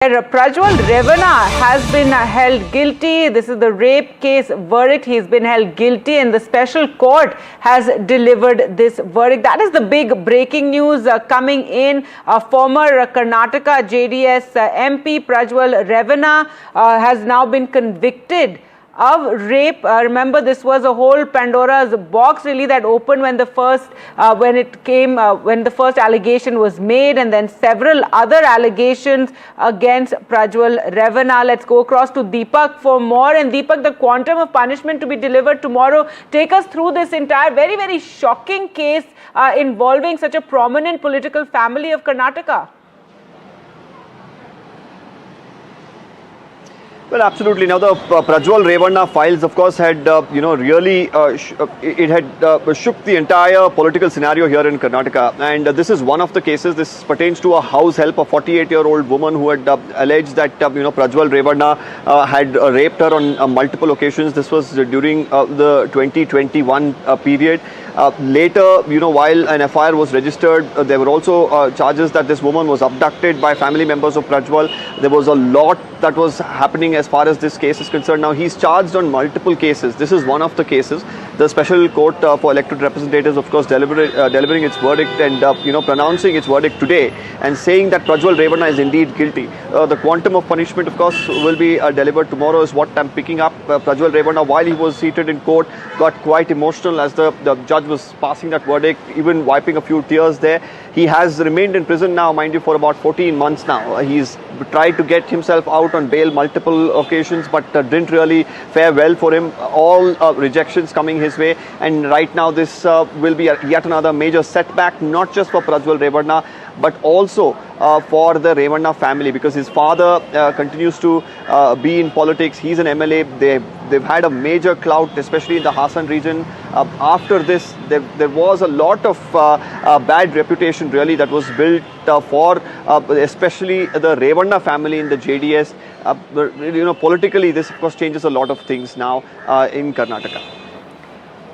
Prajwal Revana has been held guilty. This is the rape case verdict. He's been held guilty and the special court has delivered this verdict. That is the big breaking news coming in. Former Karnataka JDS MP Prajwal Revana has now been convicted of rape. Remember, this was a whole Pandora's box really that opened when the first allegation was made, and then several other allegations against Prajwal Revana. Let's go across to Deepak for more. And Deepak, the quantum of punishment to be delivered tomorrow. Take us through this entire very, very shocking case involving such a prominent political family of Karnataka. Well, absolutely. Now, the Prajwal Revana files, of course, had really shook the entire political scenario here in Karnataka. And this is one of the cases. This pertains to a house help, a 48-year-old woman who had alleged that Prajwal Revana had raped her on multiple occasions. This was during the 2021 period. Later, while an FIR was registered, there were also charges that this woman was abducted by family members of Prajwal. There was a lot that was happening as far as this case is concerned. Now, he's charged on multiple cases. This is one of the cases. The Special Court for Elected Representatives, of course, delivering its verdict and pronouncing its verdict today and saying that Prajwal Revana is indeed guilty. The quantum of punishment, of course, will be delivered tomorrow is what I'm picking up. Prajwal Revana, while he was seated in court, got quite emotional as the judge was passing that verdict, even wiping a few tears there. He has remained in prison now, mind you, for about 14 months now. He's tried to get himself out on bail multiple occasions, but didn't really fare well for him. All rejections coming his way. And right now, this will be yet another major setback, not just for Prajwal Revana, but also for the Revana family, because his father continues to be in politics. He's an MLA. They've had a major clout, especially in the Hassan region. After this, there was a lot of bad reputation really that was built for especially the Revana family in the JDS. Politically, this of course changes a lot of things now in Karnataka.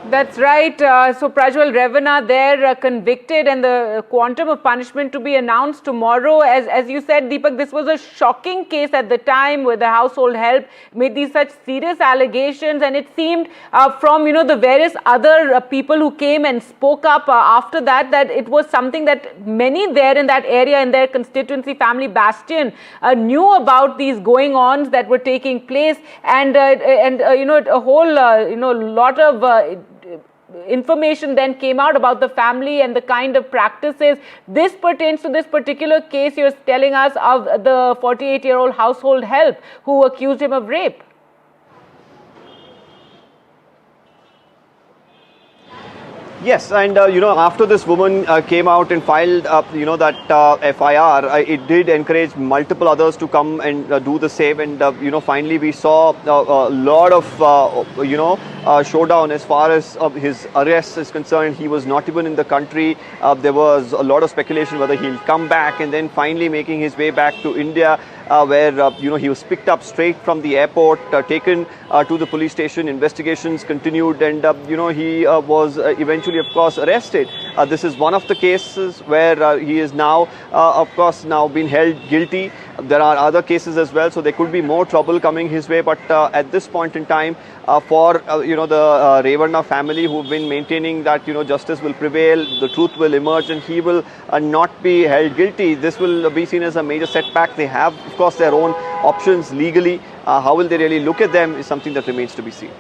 That's right. So Prajwal Revana there convicted, and the quantum of punishment to be announced tomorrow. As you said, Deepak, this was a shocking case at the time where the household help made these such serious allegations, and it seemed from the various other people who came and spoke up after that it was something that many there in that area, in their constituency, family bastion, knew about these going-ons that were taking place, and a whole lot of information then came out about the family and the kind of practices. This pertains to this particular case you're telling us of the 48-year-old household help who accused him of rape. Yes, and after this woman came out and filed that FIR, it did encourage multiple others to come and do the same. And finally we saw a lot of showdown as far as his arrest is concerned. He was not even in the country. There was a lot of speculation whether he'll come back, and then finally making his way back to India, where he was picked up straight from the airport, taken to the police station. Investigations continued, and he was eventually, of course, arrested. This is one of the cases where he is now, of course, now been held guilty. There are other cases as well, so there could be more trouble coming his way. But at this point in time, for the Revana family, who've been maintaining that justice will prevail, the truth will emerge, and he will not be held guilty. This will be seen as a major setback. They have, of course, their own options legally. How will they really look at them is something that remains to be seen.